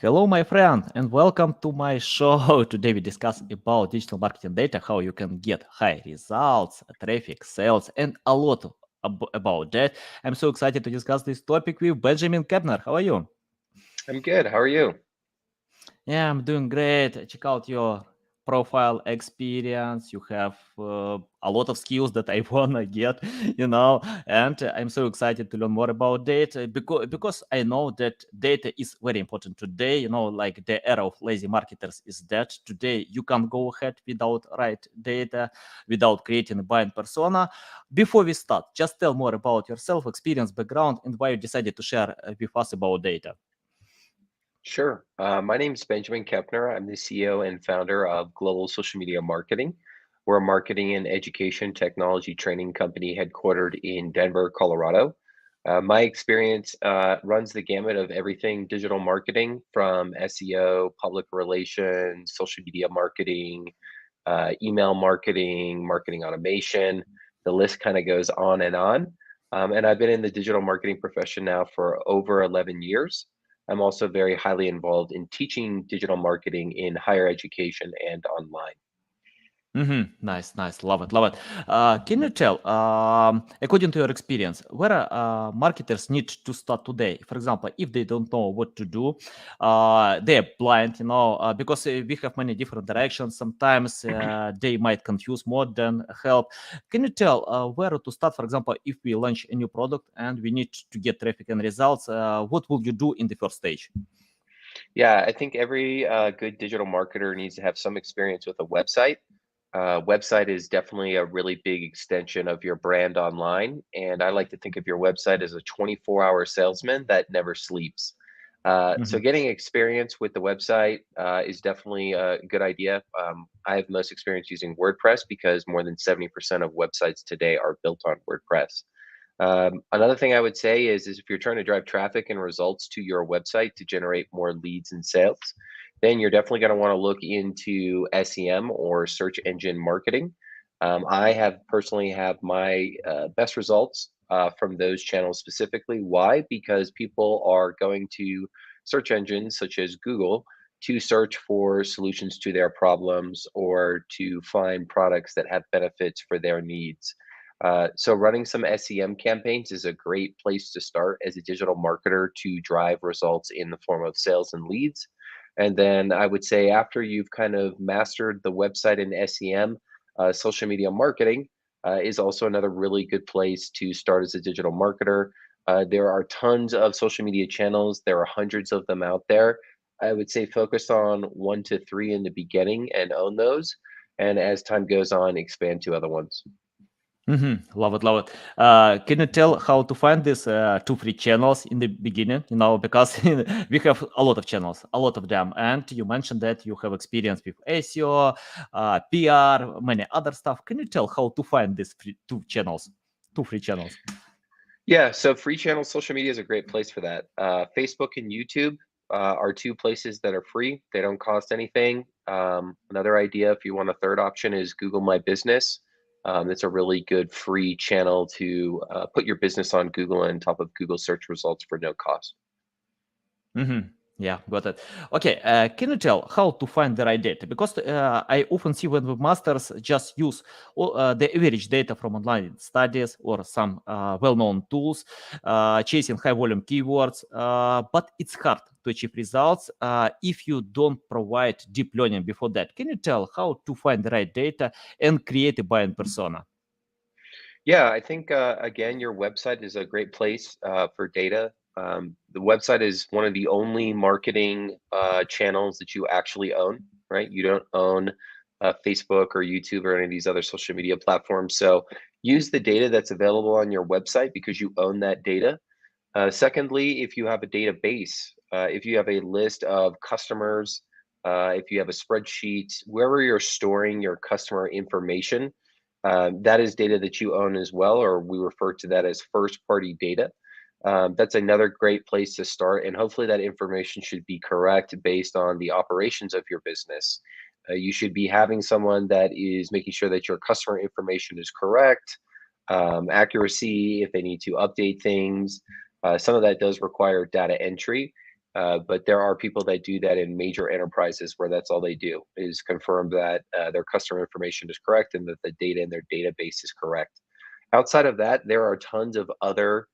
Hello, my friend, and welcome to my show. Today we discuss about digital marketing data, how you can get high results, traffic, sales, and a lot about that. I'm so excited to discuss this topic with Benjamin Kepner. How are you? I'm good. How are you? Yeah, I'm doing great. Check out your profile experience. You have a lot of skills that I wanna get, and I'm so excited to learn more about data because I know that data is very important today. Like the era of lazy marketers is that today you can go ahead without right data, without creating a buying persona. Before we start, just tell more about yourself, experience, background, and why you decided to share with us about data. Sure. My name's Benjamin Kepner. I'm the CEO and founder of Global Social Media Marketing. We're a marketing and education technology training company headquartered in Denver, Colorado. My experience runs the gamut of everything digital marketing from SEO, public relations, social media marketing, email marketing, marketing automation. The list kind of goes on and on. And I've been in the digital marketing profession now for over 11 years. I'm also very highly involved in teaching digital marketing in higher education and online. Nice, nice. Love it, love it. Can you tell, according to your experience, where marketers need to start today? For example, if they don't know what to do, they're blind, because we have many different directions. Sometimes they might confuse more than help. Can you tell where to start? For example, if we launch a new product and we need to get traffic and results, what will you do in the first stage? Yeah, I think every good digital marketer needs to have some experience with a website. Website is definitely a really big extension of your brand online. And I like to think of your website as a 24-hour salesman that never sleeps. So getting experience with the website is definitely a good idea. I have most experience using WordPress because more than 70% of websites today are built on WordPress. Another thing I would say is if you're trying to drive traffic and results to your website to generate more leads and sales, then you're definitely going to want to look into SEM or search engine marketing. I have personally have my best results from those channels specifically. Why? Because people are going to search engines such as Google to search for solutions to their problems or to find products that have benefits for their needs. So running some SEM campaigns is a great place to start as a digital marketer to drive results in the form of sales and leads. And then I would say after you've kind of mastered the website and SEM, social media marketing is also another really good place to start as a digital marketer. There are tons of social media channels. There are hundreds of them out there. I would say focus on 1 to 3 in the beginning and own those. And as time goes on, expand to other ones. Love it, love it. Can you tell how to find these two free channels in the beginning? Because we have a lot of channels, a lot of them, and you mentioned that you have experience with SEO, PR, many other stuff. Can you tell how to find these two channels, two free channels? Yeah, so free channel social media is a great place for that. Facebook and YouTube are two places that are free. They don't cost anything. Another idea, if you want a third option, is Google My Business. It's a really good free channel to put your business on Google and top of Google search results for no cost. Yeah, got it. Okay, can you tell how to find the right data? Because I often see when webmasters just use the average data from online studies or some well-known tools, chasing high-volume keywords, but it's hard to achieve results if you don't provide deep learning before that. Can you tell how to find the right data and create a buying persona? Yeah, I think again, your website is a great place for data. The website is one of the only marketing channels that you actually own, right? You don't own Facebook or YouTube or any of these other social media platforms. So use the data that's available on your website because you own that data. Secondly, if you have a database, if you have a list of customers, if you have a spreadsheet, wherever you're storing your customer information, that is data that you own as well, or we refer to that as first party data. That's another great place to start. And hopefully, that information should be correct based on the operations of your business. You should be having someone that is making sure that your customer information is correct, accuracy, if they need to update things. Some of that does require data entry. But there are people that do that in major enterprises where that's all they do is confirm that their customer information is correct and that the data in their database is correct. Outside of that, there are tons of other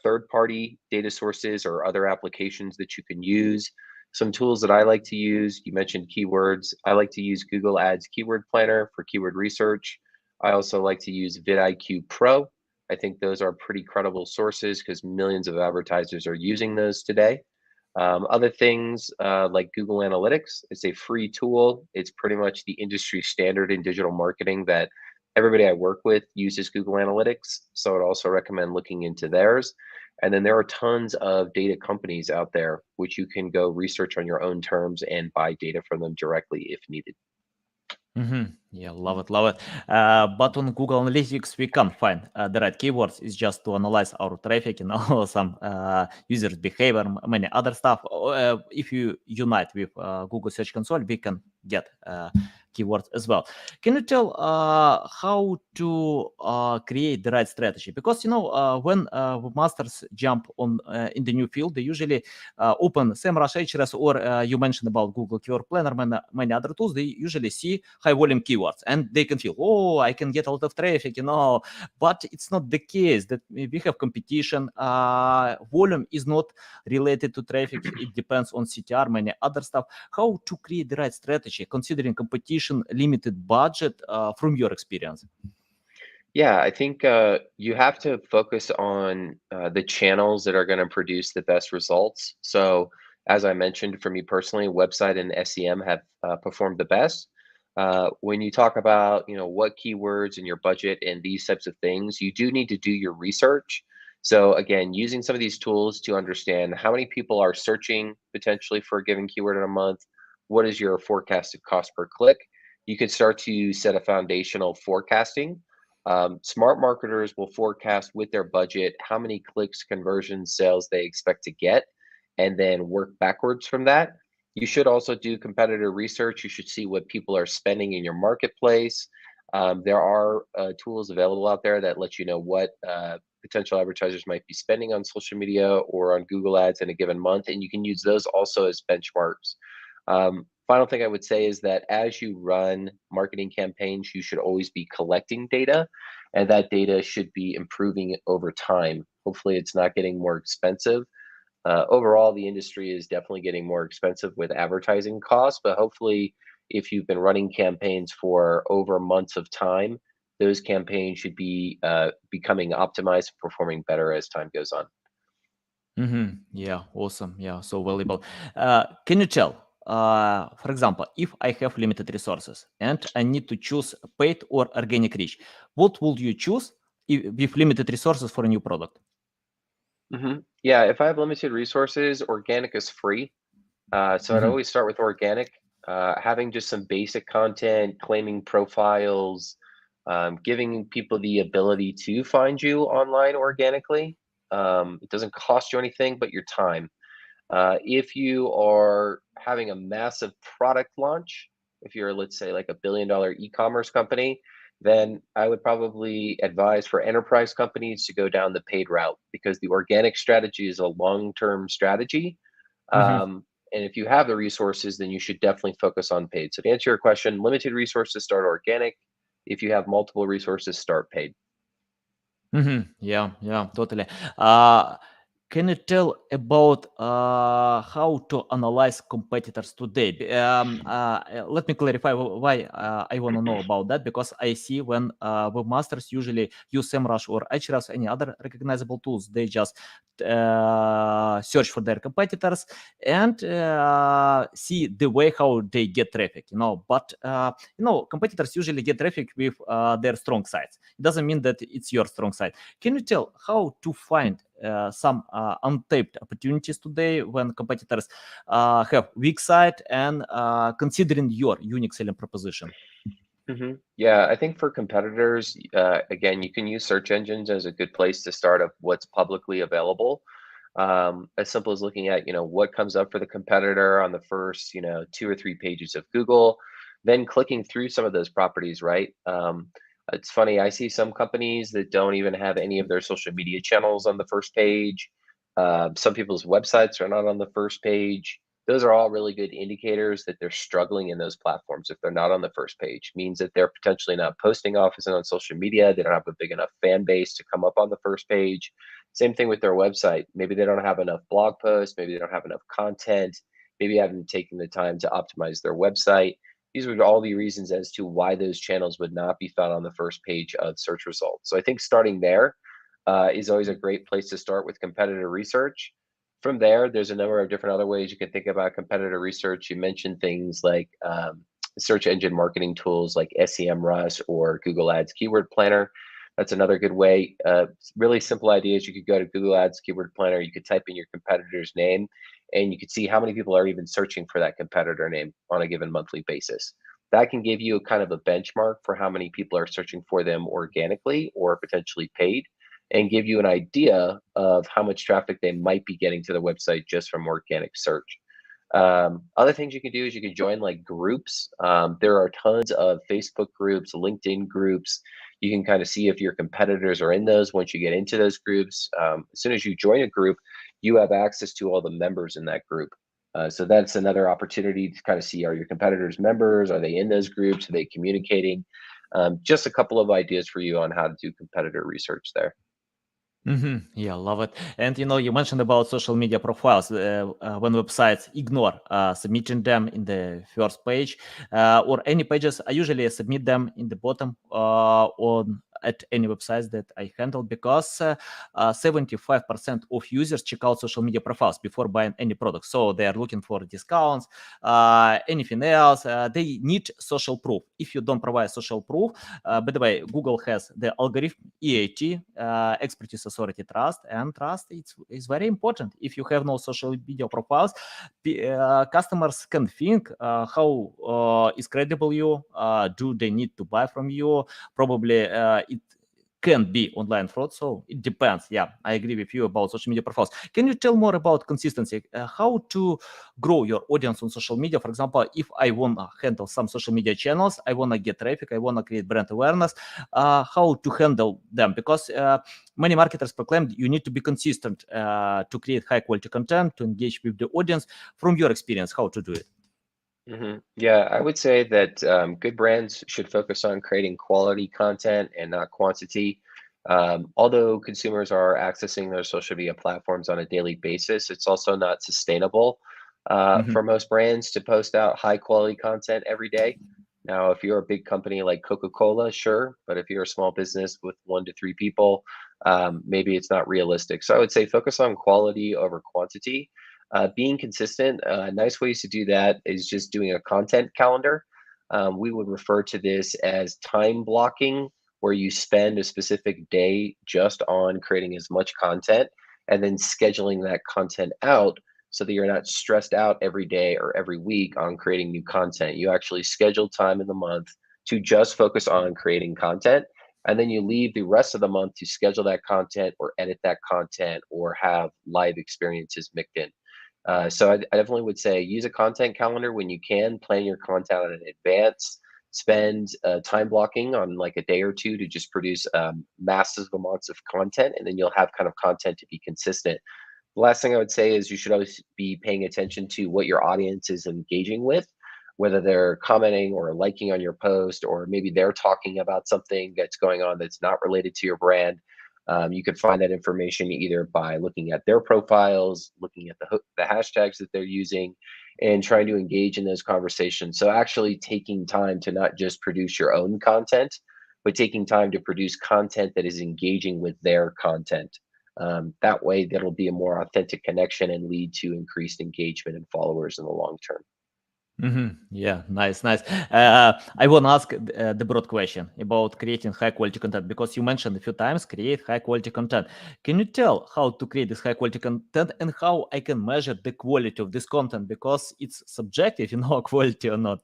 third-party data sources or other applications that you can use. Some tools that I like to use, you mentioned keywords. I like to use Google Ads Keyword Planner for keyword research. I also like to use vidIQ Pro. I think those are pretty credible sources because millions of advertisers are using those today. Other things like Google Analytics, it's a free tool. It's pretty much the industry standard in digital marketing that everybody I work with uses Google Analytics. So I'd also recommend looking into theirs. And then there are tons of data companies out there which you can go research on your own terms and buy data from them directly if needed. Yeah, love it, love it. But on Google Analytics, we can't find the right keywords. It's just to analyze our traffic, some users' behavior, many other stuff. If you unite with Google Search Console, we can get keywords as well. Can you tell how to create the right strategy? Because when webmasters jump on in the new field, they usually open SEMrush, Ahrefs, or you mentioned about Google Keyword Planner, many other tools. They usually see high volume keywords and they can feel, oh, I can get a lot of traffic, but it's not the case that we have competition. Volume is not related to traffic. It depends on CTR, many other stuff. How to create the right strategy considering competition, limited budget, from your experience? Yeah, I think you have to focus on the channels that are going to produce the best results. So, as I mentioned, for me personally, website and SEM have performed the best. When you talk about, what keywords and your budget and these types of things, you do need to do your research. So, again, using some of these tools to understand how many people are searching potentially for a given keyword in a month, what is your forecasted cost per click? You can start to set a foundational forecasting. Smart marketers will forecast with their budget how many clicks, conversions, sales they expect to get, and then work backwards from that. You should also do competitor research. You should see what people are spending in your marketplace. There are tools available out there that let you know what potential advertisers might be spending on social media or on Google Ads in a given month, and you can use those also as benchmarks. Final thing I would say is that as you run marketing campaigns, you should always be collecting data, and that data should be improving over time. Hopefully, it's not getting more expensive. Overall, the industry is definitely getting more expensive with advertising costs, but hopefully, if you've been running campaigns for over months of time, those campaigns should be becoming optimized and performing better as time goes on. Yeah, awesome. Yeah, so valuable. Can you tell, for example, if I have limited resources and I need to choose paid or organic reach, what would you choose with limited resources for a new product? Yeah, if I have limited resources, organic is free. So I'd Hmm. always start with organic, having just some basic content, claiming profiles, giving people the ability to find you online organically. It doesn't cost you anything but your time. If you are having a massive product launch, if you're, let's say, like a $1 billion e-commerce company, then I would probably advise for enterprise companies to go down the paid route because the organic strategy is a long-term strategy. Hmm. And if you have the resources, then you should definitely focus on paid. So to answer your question, limited resources, start organic. If you have multiple resources, start paid. Yeah, yeah, totally. Uh, can you tell about how to analyze competitors today? Let me clarify why I want to know about that because I see when webmasters usually use SEMrush or Ahrefs, any other recognizable tools, they just search for their competitors and see the way how they get traffic. But competitors usually get traffic with their strong sites. It doesn't mean that it's your strong side. Can you tell how to find some untapped opportunities today when competitors have weak side and considering your unique selling proposition? Yeah, I think for competitors, again, you can use search engines as a good place to start of what's publicly available. As simple as looking at, what comes up for the competitor on the first, 2 or 3 pages of Google, then clicking through some of those properties, right? It's funny, I see some companies that don't even have any of their social media channels on the first page. Some people's websites are not on the first page. Those are all really good indicators that they're struggling in those platforms. If they're not on the first page, means that they're potentially not posting often on social media. They don't have a big enough fan base to come up on the first page. Same thing with their website. Maybe they don't have enough blog posts. Maybe they don't have enough content. Maybe they haven't taken the time to optimize their website. These would all be reasons as to why those channels would not be found on the first page of search results. So I think starting there is always a great place to start with competitor research. From there, there's a number of different other ways you can think about competitor research. You mentioned things like search engine marketing tools like SEMrush or Google Ads Keyword Planner. That's another good way. Really simple ideas. You could go to Google Ads Keyword Planner. You could type in your competitor's name, and you could see how many people are even searching for that competitor name on a given monthly basis. That can give you a kind of a benchmark for how many people are searching for them organically or potentially paid, and give you an idea of how much traffic they might be getting to the website just from organic search. Other things you can do is you can join like groups. There are tons of Facebook groups, LinkedIn groups. You can kind of see if your competitors are in those once you get into those groups. As soon as you join a group, you have access to all the members in that group. So that's another opportunity to kind of see, are your competitors members? Are they in those groups? Are they communicating? Just a couple of ideas for you on how to do competitor research there. Yeah, love it. And you mentioned about social media profiles. When websites ignore submitting them in the first page or any pages, I usually submit them in the bottom on at any websites that I handle because 75% of users check out social media profiles before buying any product. So they are looking for discounts, anything else. They need social proof. If you don't provide social proof, by the way, Google has the algorithm EAT, expertise, authority, trust, and trust is very important. If you have no social media profiles, customers can think how is credible you, do they need to buy from you? Probably it can be online fraud, so it depends. Yeah, I agree with you about social media profiles. Can you tell more about consistency? How to grow your audience on social media? For example, if I want to handle some social media channels, I want to get traffic, I want to create brand awareness, how to handle them? Because many marketers proclaim you need to be consistent to create high quality content, to engage with the audience. From your experience, how to do it? Yeah, I would say that good brands should focus on creating quality content and not quantity. Although consumers are accessing their social media platforms on a daily basis, it's also not sustainable for Mhm. most brands to post out high quality content every day. Now, if you're a big company like Coca-Cola, sure, but if you're a small business with 1 to 3 people, maybe it's not realistic. So I would say focus on quality over quantity. Being consistent, nice ways to do that is just doing a content calendar. We would refer to this as time blocking, where you spend a specific day just on creating as much content and then scheduling that content out so that you're not stressed out every day or every week on creating new content. You actually schedule time in the month to just focus on creating content. And then you leave the rest of the month to schedule that content or edit that content or have live experiences mixed in. So I definitely would say use a content calendar when you can. Plan your content in advance. Spend time blocking on like a day or two to just produce massive amounts of content, and then you'll have kind of content to be consistent. The last thing I would say is you should always be paying attention to what your audience is engaging with, whether they're commenting or liking on your post, or maybe they're talking about something that's going on that's not related to your brand. You could find that information either by looking at their profiles, looking at the hashtags that they're using, and trying to engage in those conversations. So actually taking time to not just produce your own content, but taking time to produce content that is engaging with their content. That way, that'll be a more authentic connection and lead to increased engagement and followers in the long term. Yeah, nice, nice. I want to ask the broad question about creating high quality content because you mentioned a few times create high quality content. Can you tell how to create this high quality content and how I can measure the quality of this content because it's subjective, quality or not?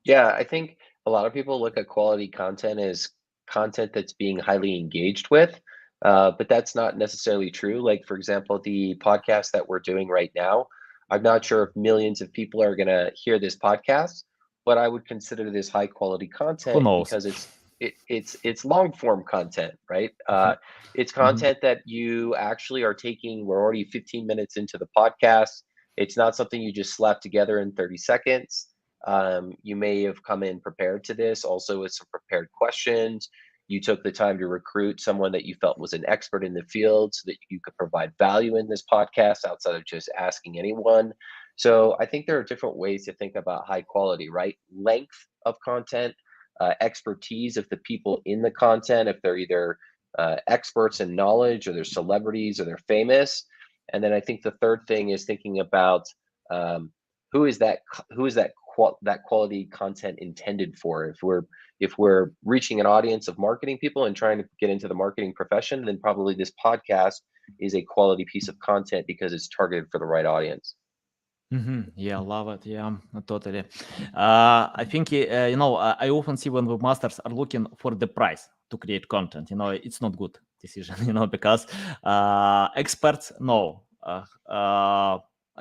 Yeah, I think a lot of people look at quality content as content that's being highly engaged with, but that's not necessarily true. Like, for example, the podcast that we're doing right now, I'm not sure if millions of people are going to hear this podcast, but I would consider this high quality Who content knows? because it's it's long form content, right? It's Mhm. content that you actually are taking. We're already 15 minutes into the podcast. It's not something you just slap together in 30 seconds. You may have come in prepared to this, also with some prepared questions. You took the time to recruit someone that you felt was an expert in the field so that you could provide value in this podcast outside of just asking anyone. So I think there are different ways to think about high quality, right? Length of content, expertise of the people in the content, if they're either experts in knowledge or they're celebrities or they're famous. And then I think the third thing is thinking about um, who is that quality content intended for. If we're reaching an audience of marketing people and trying to get into the marketing profession, then probably this podcast is a quality piece of content because it's targeted for the right audience. Yeah, love it. Yeah, totally. I think I often see when webmasters are looking for the price to create content. It's not good decision. Because experts know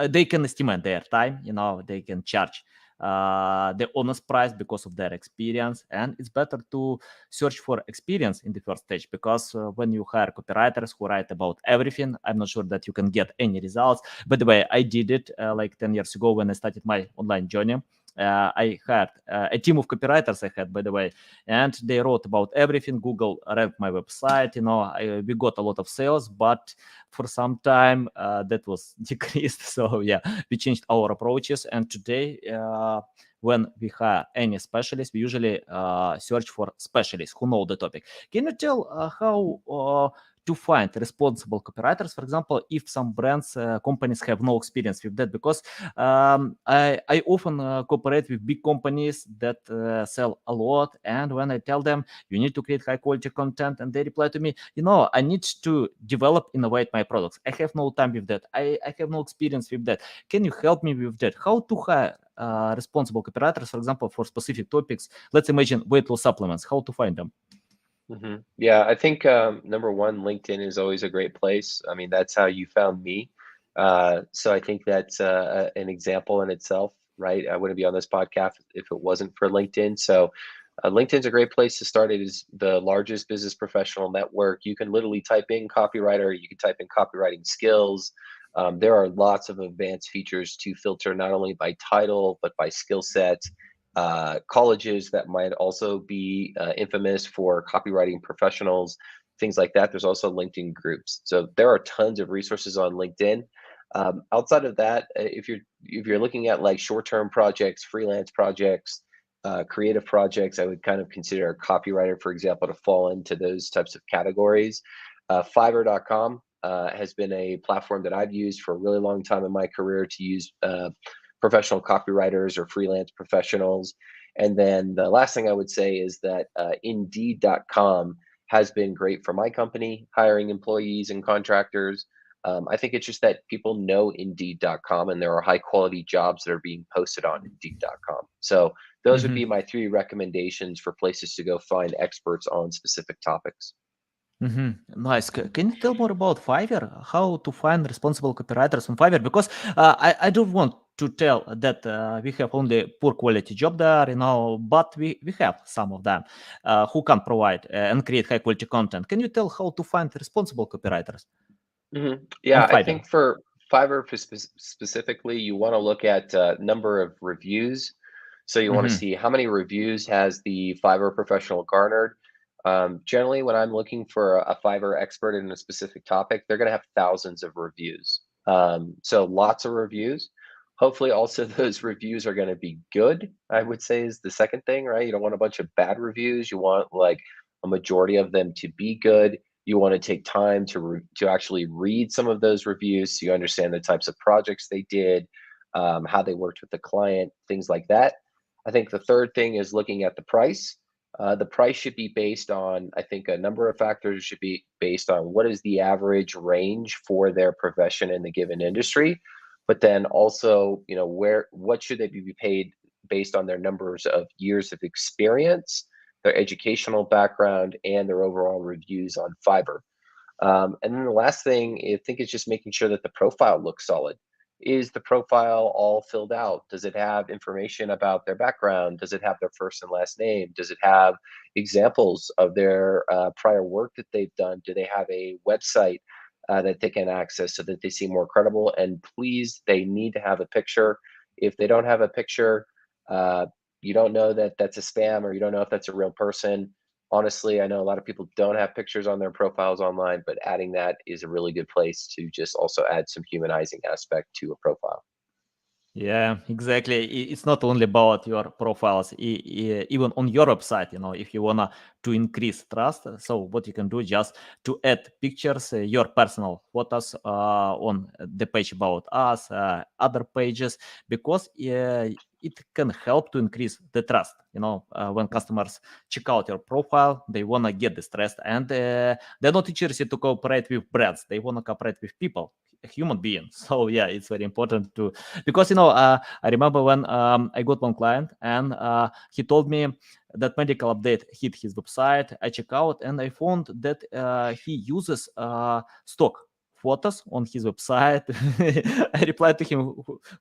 they can estimate their time. They can charge the honest price because of their experience, and it's better to search for experience in the first stage, because when you hire copywriters who write about everything, I'm not sure that you can get any results. By the way, I did it like 10 years ago when I started my online journey. I had a team of copywriters I had, by the way, and they wrote about everything. Google ranked my website. We got a lot of sales, but for some time that was decreased. So yeah, we changed our approaches, and today when we hire any specialist, we usually search for specialists who know the topic. Can you tell how to find responsible copywriters, for example, if some brands, companies have no experience with that? Because I often cooperate with big companies that sell a lot, and when I tell them you need to create high quality content, and they reply to me, I need to develop, innovate my products. I have no time with that. I have no experience with that. Can you help me with that? How to hire responsible copywriters, for example, for specific topics? Let's imagine weight loss supplements. How to find them? Yeah, I think number one, LinkedIn is always a great place. I mean, that's how you found me. So I think that's an example in itself, right? I wouldn't be on this podcast if it wasn't for LinkedIn. So LinkedIn's a great place to start. It is the largest business professional network. You can literally type in copywriter, you can type in copywriting skills. There are lots of advanced features to filter not only by title, but by skill set. Colleges that might also be infamous for copywriting professionals, things like that. There's also LinkedIn groups. So there are tons of resources on LinkedIn. Outside of that, if you're looking at like short-term projects, freelance projects, creative projects, I would kind of consider a copywriter, for example, to fall into those types of categories. Fiverr.com has been a platform that I've used for a really long time in my career to use professional copywriters or freelance professionals. And then the last thing I would say is that Indeed.com has been great for my company, hiring employees and contractors. I think it's just that people know Indeed.com and there are high quality jobs that are being posted on Indeed.com. So those would be Mhm. my three recommendations for places to go find experts on specific topics. Nice. Can you tell more about Fiverr? How to find responsible copywriters on Fiverr? Because I don't want to tell that we have only poor quality job there, but we have some of them who can provide and create high quality content. Can you tell how to find responsible copywriters on Yeah, I Fiverr? think for Fiverr specifically, you want to look at number of reviews. So you want to Mm-hmm. see how many reviews has the Fiverr professional garnered. Generally, when I'm looking for a Fiverr expert in a specific topic, they're going to have thousands of reviews. So lots of reviews. Hopefully, also those reviews are going to be good, I would say is the second thing, right? You don't want a bunch of bad reviews. You want like a majority of them to be good. You want to take time to actually read some of those reviews so you understand the types of projects they did, how they worked with the client, things like that. I think the third thing is looking at the price. The price should be based on, I think, a number of factors. Should be based on what is the average range for their profession in the given industry, but then also, what should they be paid based on their numbers of years of experience, their educational background, and their overall reviews on Fiverr. And then the last thing I think is just making sure that the profile looks solid. Is the profile all filled out? Does it have information about their background? Does it have their first and last name? Does it have examples of their prior work that they've done? Do they have a website that they can access so that they seem more credible? And please, they need to have a picture. If they don't have a picture, uh, you don't know that that's a spam, or you don't know if that's a real person. Honestly, I know a lot of people don't have pictures on their profiles online, but adding that is a really good place to just also add some humanizing aspect to a profile. Yeah, exactly. It's not only about your profiles. Even on your website, if you wanna to increase trust, so what you can do just to add pictures, your personal photos on the page about us, other pages, because it can help to increase the trust. When customers check out your profile, they wanna get this trust, and they're not interested to cooperate with brands. They wanna cooperate with people, human beings. So yeah, it's very important to, because I remember when I got one client, and he told me that medical update hit his website. I check out and I found that he uses stock photos on his website. I replied to him,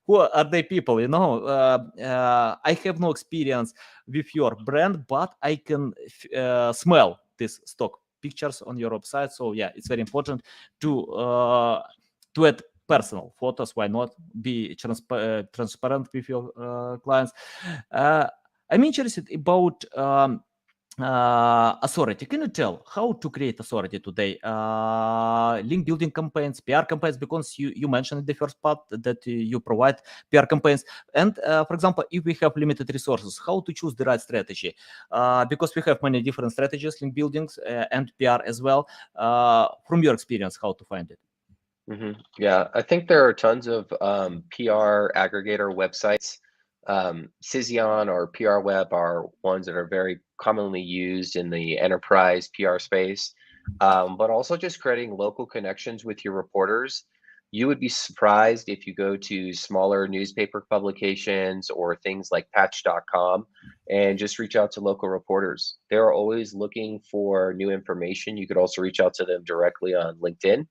who are they people? I have no experience with your brand, but I can smell this stock pictures on your website. So yeah, it's very important to add personal photos. Why not be transparent with your clients? uh, I'm interested about authority. Can you tell how to create authority today? Link building campaigns, PR campaigns, because you mentioned in the first part that you provide PR campaigns. And for example, if we have limited resources, how to choose the right strategy? Because we have many different strategies, link buildings and PR as well. From your experience, how to find it? Yeah, I think there are tons of PR aggregator websites. Cision or PR Web are ones that are very commonly used in the enterprise PR space, but also just creating local connections with your reporters. You would be surprised if you go to smaller newspaper publications or things like patch.com and just reach out to local reporters. They're always looking for new information. You could also reach out to them directly on LinkedIn.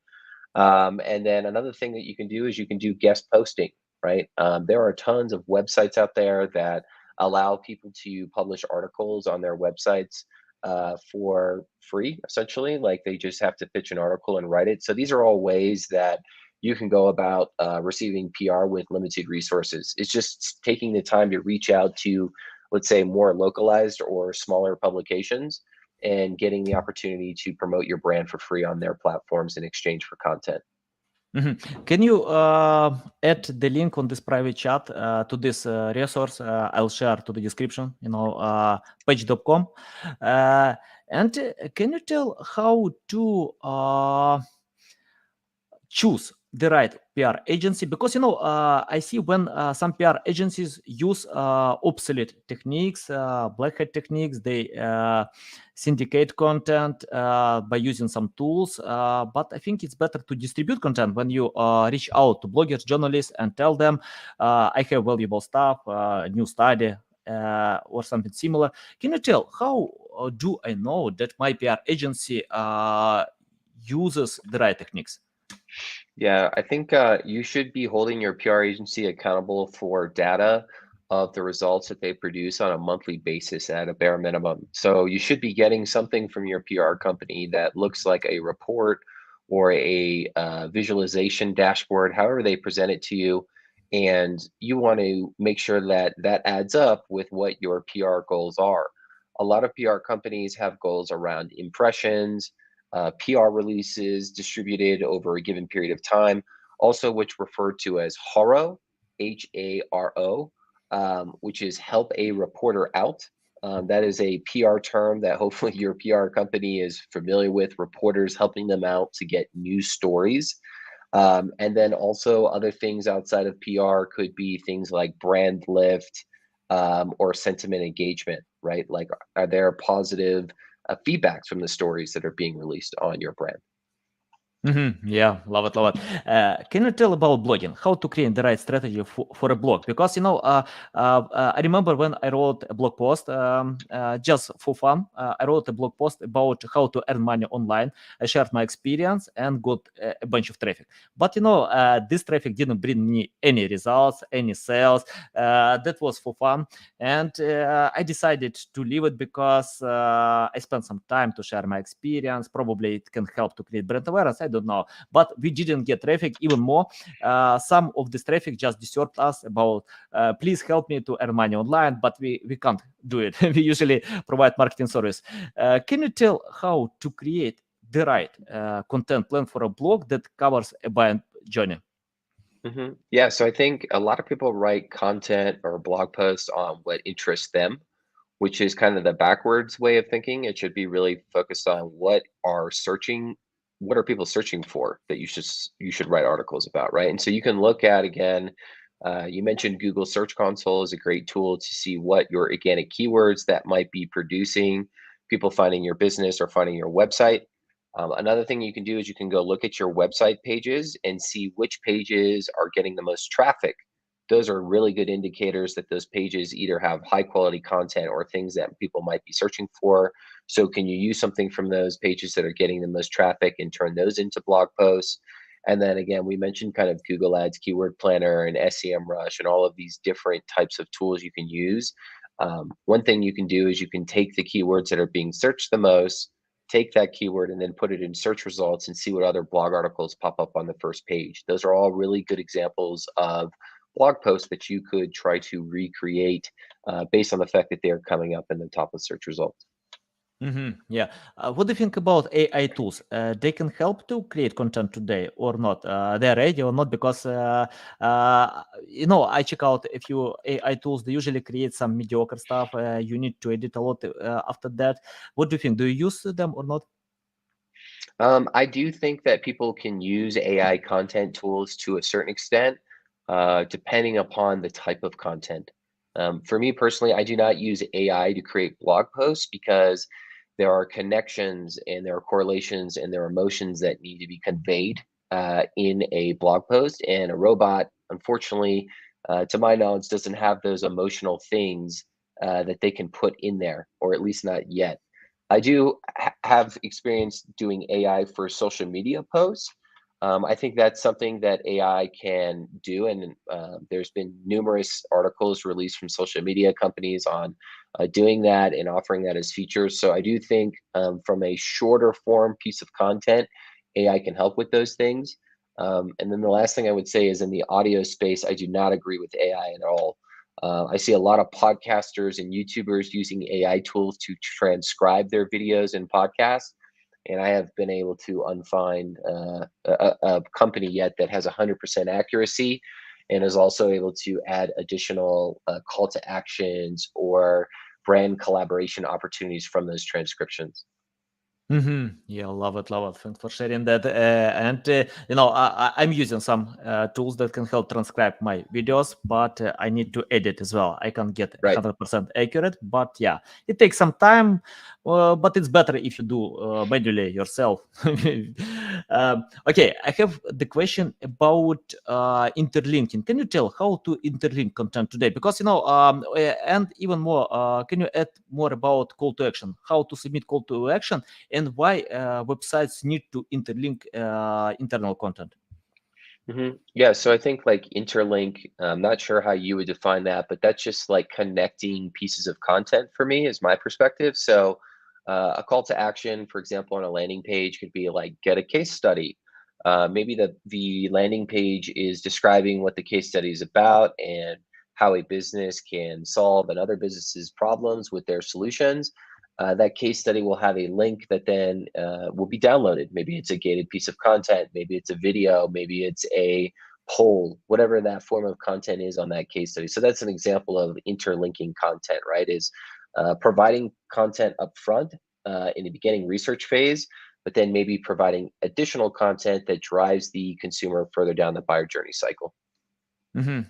And then another thing that you can do is you can do guest posting, right? There are tons of websites out there that allow people to publish articles on their websites for free, essentially. Like they just have to pitch an article and write it. So these are all ways that you can go about receiving PR with limited resources. It's just taking the time to reach out to, let's say, more localized or smaller publications and getting the opportunity to promote your brand for free on their platforms in exchange for content. Can you add the link on this private chat to this resource? I'll share to the description, page.com. And can you tell how to choose the right PR agency? Because I see when some PR agencies use obsolete techniques, black hat techniques. They syndicate content by using some tools. But I think it's better to distribute content when you reach out to bloggers, journalists, and tell them, I have valuable stuff, new study, or something similar. Can you tell how do I know that my PR agency uses the right techniques? Yeah, I think you should be holding your PR agency accountable for data of the results that they produce on a monthly basis at a bare minimum. So you should be getting something from your PR company that looks like a report or a visualization dashboard, however they present it to you. And you want to make sure that that adds up with what your PR goals are. A lot of PR companies have goals around impressions, PR releases distributed over a given period of time, also which referred to as HARO, HARO, which is help a reporter out. That is a PR term that hopefully your PR company is familiar with, reporters helping them out to get news stories. And then also other things outside of PR could be things like brand lift or sentiment engagement, right? Like, are there positive feedbacks from the stories that are being released on your brand? Yeah, love it, love it. Can you tell about blogging? How to create the right strategy for a blog? Because I remember when I wrote a blog post just for fun. I wrote a blog post about how to earn money online. I shared my experience and got a bunch of traffic. But this traffic didn't bring me any results, any sales. That was for fun, and I decided to leave it because I spent some time to share my experience. Probably it can help to create brand awareness. I don't know, but we didn't get traffic. Even more, some of this traffic just disturbed us about please help me to earn money online, but we can't do it. We usually provide marketing service. Can you tell how to create the right content plan for a blog that covers a buying journey? Yeah, so I think a lot of people write content or blog posts on what interests them, which is kind of the backwards way of thinking. It should be really focused on what are people searching for that you should write articles about, right? And so you can look at again, you mentioned Google Search Console is a great tool to see what your organic keywords that might be producing people finding your business or finding your website. Another thing you can do is you can go look at your website pages and see which pages are getting the most traffic. Those are really good indicators that those pages either have high quality content or things that people might be searching for. So, can you use something from those pages that are getting the most traffic and turn those into blog posts? And then again, we mentioned kind of Google Ads, Keyword Planner, and SEMrush, and all of these different types of tools you can use. One thing you can do is you can take the keywords that are being searched the most, take that keyword and then put it in search results and see what other blog articles pop up on the first page. Those are all really good examples of blog posts that you could try to recreate based on the fact that they are coming up in the top of search results. Yeah. What do you think about AI tools? They can help to create content today or not? They're ready or not? Because I check out a few AI tools. They usually create some mediocre stuff. You need to edit a lot after that. What do you think? Do you use them or not? I do think that people can use AI content tools to a certain extent, depending upon the type of content. For me personally, I do not use AI to create blog posts because there are connections and there are correlations and there are emotions that need to be conveyed in a blog post. And a robot, unfortunately, to my knowledge, doesn't have those emotional things that they can put in there, or at least not yet. I do have experience doing AI for social media posts. I think that's something that AI can do, and there's been numerous articles released from social media companies on doing that and offering that as features. So I do think from a shorter form piece of content, AI can help with those things. And then the last thing I would say is in the audio space, I do not agree with AI at all. I see a lot of podcasters and YouTubers using AI tools to transcribe their videos and podcasts. And I have been able to unfind a company yet that has 100% accuracy and is also able to add additional call to actions or brand collaboration opportunities from those transcriptions. Yeah, love it, love it. Thanks for sharing that. I'm using some tools that can help transcribe my videos, but I need to edit as well. I can't get Right. 100% accurate, but yeah, it takes some time. But it's better if you do manually yourself. Okay, I have the question about interlinking. Can you tell how to interlink content today? Because and even more, can you add more about call to action? How to submit call to action and why websites need to interlink internal content. Yeah, so I think like interlink, I'm not sure how you would define that, but that's just like connecting pieces of content for me, is my perspective. So a call to action, for example, on a landing page could be like get a case study. Maybe the landing page is describing what the case study is about and how a business can solve another business's problems with their solutions. That case study will have a link that then will be downloaded. Maybe it's a gated piece of content, maybe it's a video, maybe it's a poll, whatever that form of content is on that case study. So that's an example of interlinking content, right? Is providing content up front in the beginning research phase, but then maybe providing additional content that drives the consumer further down the buyer journey cycle.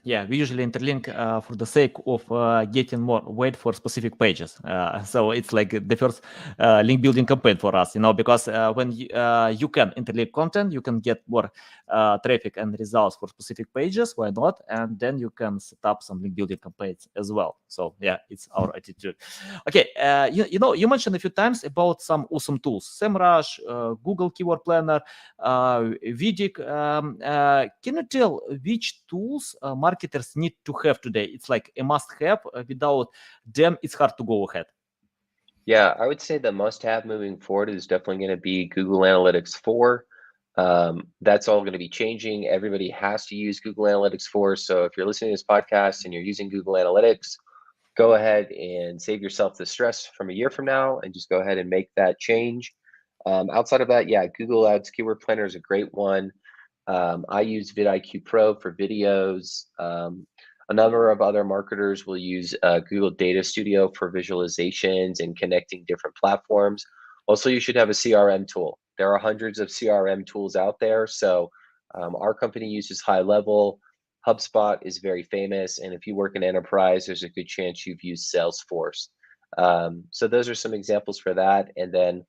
Yeah, we usually interlink for the sake of getting more weight for specific pages. So it's like the first link building campaign for us, because when you can interlink content, you can get more traffic and results for specific pages. Why not? And then you can set up some link building campaigns as well. So yeah, it's our attitude. Okay, you mentioned a few times about some awesome tools: SEMrush, Google Keyword Planner, Vidic. Can you tell which tools marketers need to have today? It's like a must-have. Without them, it's hard to go ahead. Yeah, I would say the must-have moving forward is definitely going to be Google Analytics 4. That's all going to be changing. Everybody has to use Google Analytics 4. So if you're listening to this podcast and you're using Google Analytics, go ahead and save yourself the stress from a year from now and just go ahead and make that change. Outside of that, yeah, Google Ads Keyword Planner is a great one. I use vidIQ Pro for videos. A number of other marketers will use Google Data Studio for visualizations and connecting different platforms. Also, you should have a CRM tool. There are hundreds of CRM tools out there. So our company uses High Level. HubSpot is very famous. And if you work in enterprise, there's a good chance you've used Salesforce. So those are some examples for that. And then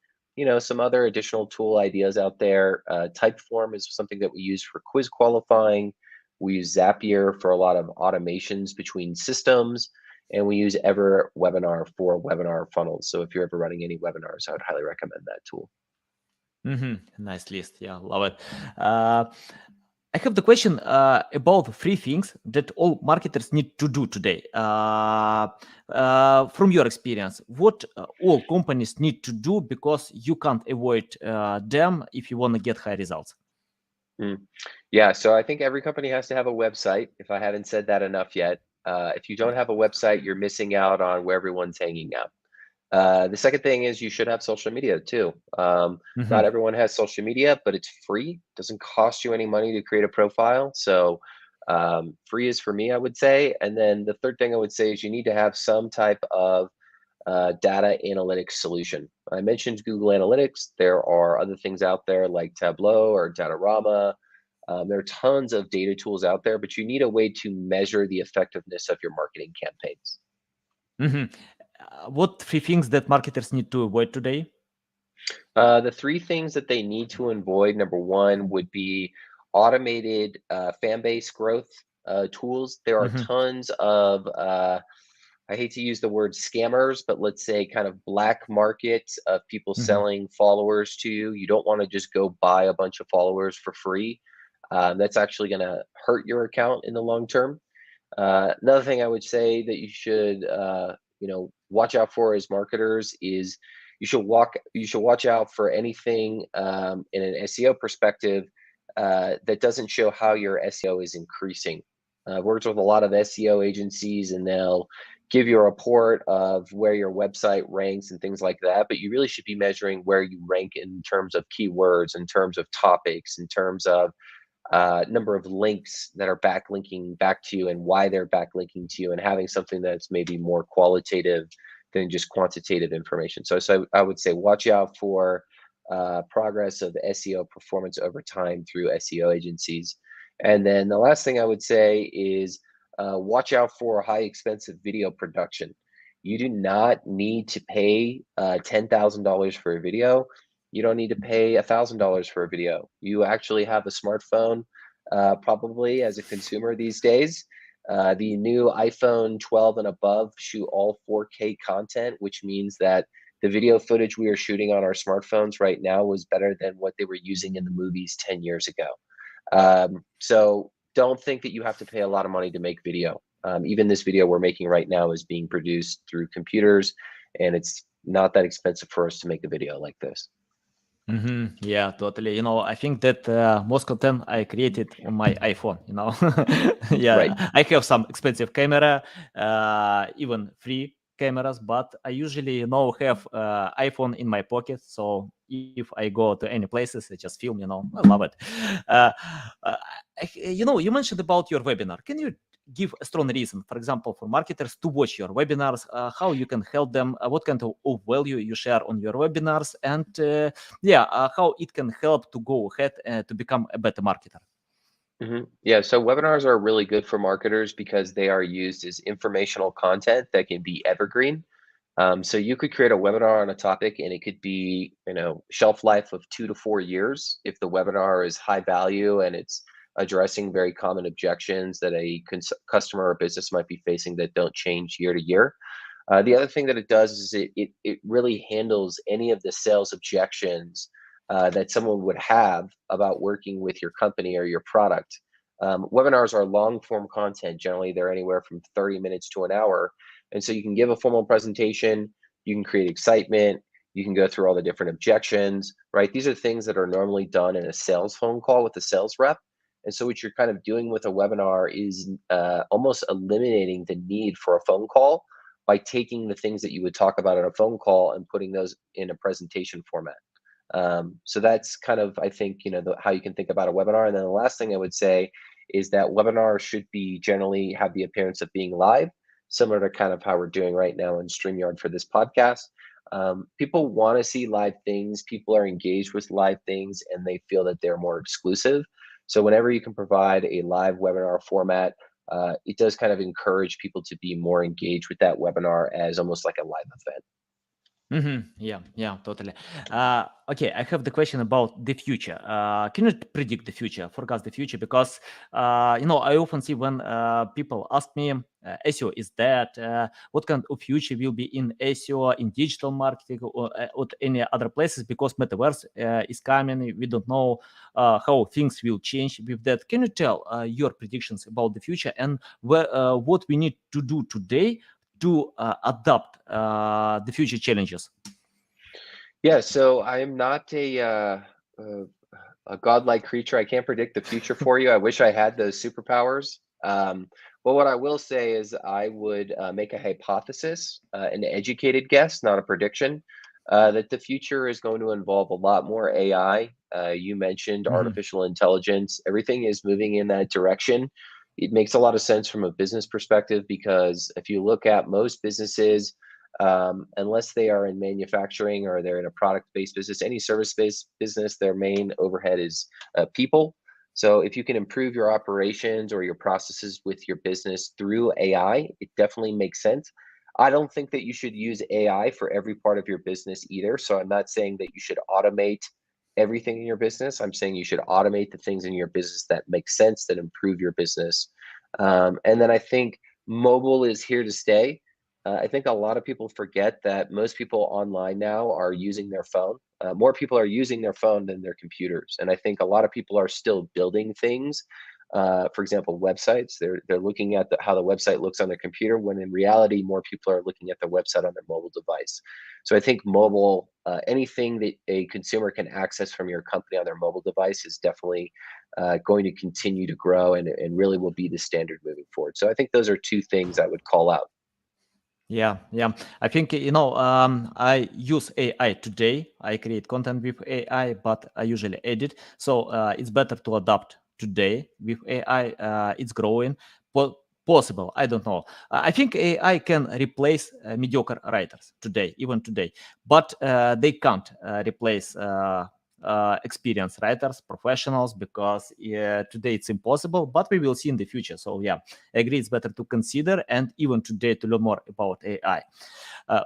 some other additional tool ideas out there. Typeform is something that we use for quiz qualifying. We use Zapier for a lot of automations between systems, and we use EverWebinar for webinar funnels. So if you're ever running any webinars, I would highly recommend that tool. Nice list. Yeah, love it. I have the question about three things that all marketers need to do today. From your experience, what all companies need to do, because you can't avoid them if you want to get high results? Yeah, so I think every company has to have a website, if I haven't said that enough yet. If you don't have a website, you're missing out on where everyone's hanging out. The second thing is you should have social media too. Not everyone has social media, but it's free. Doesn't cost you any money to create a profile. So free is for me, I would say. And then the third thing I would say is you need to have some type of data analytics solution. I mentioned Google Analytics. There are other things out there like Tableau or Datarama. There are tons of data tools out there, but you need a way to measure the effectiveness of your marketing campaigns. What three things that marketers need to avoid today? The three things that they need to avoid, number one, would be automated fan base growth tools. There are tons of, I hate to use the word scammers, but let's say kind of black market of people selling followers to you. You don't want to just go buy a bunch of followers for free. That's actually going to hurt your account in the long term. Another thing I would say that you should, watch out for as marketers is you should watch out for anything in an SEO perspective that doesn't show how your SEO is increasing. I've worked with a lot of SEO agencies, and they'll give you a report of where your website ranks and things like that. But you really should be measuring where you rank in terms of keywords, in terms of topics, in terms of number of links that are backlinking back to you and why they're backlinking to you, and having something that's maybe more qualitative than just quantitative information. So I would say watch out for progress of SEO performance over time through SEO agencies. And then the last thing I would say is watch out for high expensive video production. You do not need to pay $10,000 for a video. You don't need to pay $1,000 for a video. You actually have a smartphone, probably as a consumer these days. The new iPhone 12 and above shoot all 4K content, which means that the video footage we are shooting on our smartphones right now was better than what they were using in the movies 10 years ago. So don't think that you have to pay a lot of money to make video. Even this video we're making right now is being produced through computers, and it's not that expensive for us to make a video like this. Yeah, totally. I think that most content I created on my iPhone. Yeah, Right. I have some expensive camera, even free cameras, but I usually, have iPhone in my pocket. So if I go to any places, I just film. I love it. Uh, uh, you mentioned about your webinar. Can you give a strong reason, for example, for marketers to watch your webinars, how you can help them, what kind of value you share on your webinars, and how it can help to go ahead to become a better marketer? Yeah, so webinars are really good for marketers because they are used as informational content that can be evergreen. So you could create a webinar on a topic and it could be, shelf life of 2 to 4 years if the webinar is high value and it's addressing very common objections that a customer or business might be facing that don't change year to year. The other thing that it does is it really handles any of the sales objections that someone would have about working with your company or your product. Webinars are long form content. Generally, they're anywhere from 30 minutes to an hour. And so you can give a formal presentation, you can create excitement, you can go through all the different objections, right? These are things that are normally done in a sales phone call with a sales rep. And so what you're kind of doing with a webinar is almost eliminating the need for a phone call by taking the things that you would talk about on a phone call and putting those in a presentation format. So that's kind of, I think, how you can think about a webinar. And then the last thing I would say is that webinars should be generally have the appearance of being live, similar to kind of how we're doing right now in StreamYard for this podcast. People want to see live things. People are engaged with live things and they feel that they're more exclusive. So whenever you can provide a live webinar format, it does kind of encourage people to be more engaged with that webinar as almost like a live event. Yeah, yeah, totally. Okay, I have the question about the future. Can you predict the future, forecast the future? Because I often see when people ask me, SEO is dead. What kind of future will be in SEO, in digital marketing, or any other places? Because metaverse is coming. We don't know how things will change with that. Can you tell your predictions about the future and what we need to do today to adapt the future challenges? Yeah, so I am not uh, a godlike creature. I can't predict the future for you. I wish I had those superpowers. But what I will say is I would make a hypothesis, an educated guess, not a prediction, that the future is going to involve a lot more AI. You mentioned Mhm. artificial intelligence. Everything is moving in that direction. It makes a lot of sense from a business perspective because if you look at most businesses, unless they are in manufacturing or they're in a product-based business, any service-based business, their main overhead is people. So if you can improve your operations or your processes with your business through AI, it definitely makes sense. I don't think that you should use AI for every part of your business either. So I'm not saying that you should automate everything in your business. I'm saying you should automate the things in your business that make sense, that improve your business. And then I think mobile is here to stay. I think a lot of people forget that most people online now are using their phone. More people are using their phone than their computers, and I think a lot of people are still building things. For example, websites. They're looking at how the website looks on their computer, when in reality, more people are looking at the website on their mobile device. So I think mobile, anything that a consumer can access from your company on their mobile device, is definitely going to continue to grow and really will be the standard moving forward. So I think those are two things I would call out. Yeah, yeah. I think I use AI today. I create content with AI, but I usually edit. So it's better to adapt today with AI. It's growing. Possible. I don't know. I think AI can replace mediocre writers today, even today, but they can't replace experienced writers, professionals, because today it's impossible. But we will see in the future. So yeah, I agree. It's better to consider and even today to learn more about AI.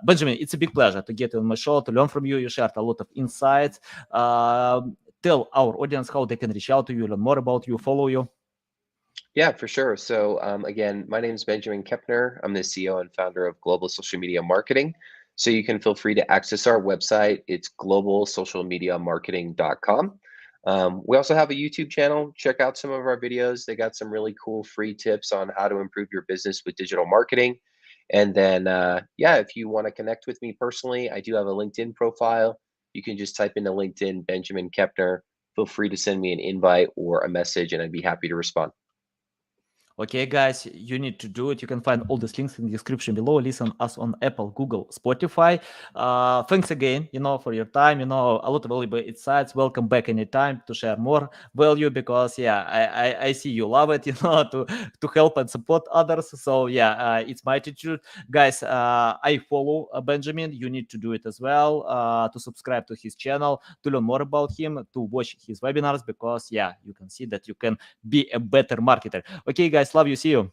Benjamin, it's a big pleasure to get you on my show, to learn from you. You shared a lot of insights. Tell our audience how they can reach out to you, learn more about you, follow you. Yeah, for sure. So, again, my name is Benjamin Kepner. I'm the CEO and founder of Global Social Media Marketing. So you can feel free to access our website. It's globalsocialmediamarketing.com. We also have a YouTube channel. Check out some of our videos. They got some really cool free tips on how to improve your business with digital marketing. And then, yeah, if you want to connect with me personally, I do have a LinkedIn profile. You can just type into LinkedIn, Benjamin Kepner. Feel free to send me an invite or a message, and I'd be happy to respond. Okay, guys, you need to do it. You can find all these links in the description below. Listen us on Apple, Google, Spotify. Thanks again, for your time. A lot of valuable insights. Welcome back anytime to share more value because yeah, I see you love it. To help and support others. So yeah, it's my attitude, guys. I follow Benjamin. You need to do it as well. To subscribe to his channel, to learn more about him, to watch his webinars because yeah, you can see that you can be a better marketer. Okay, guys, love you. See you.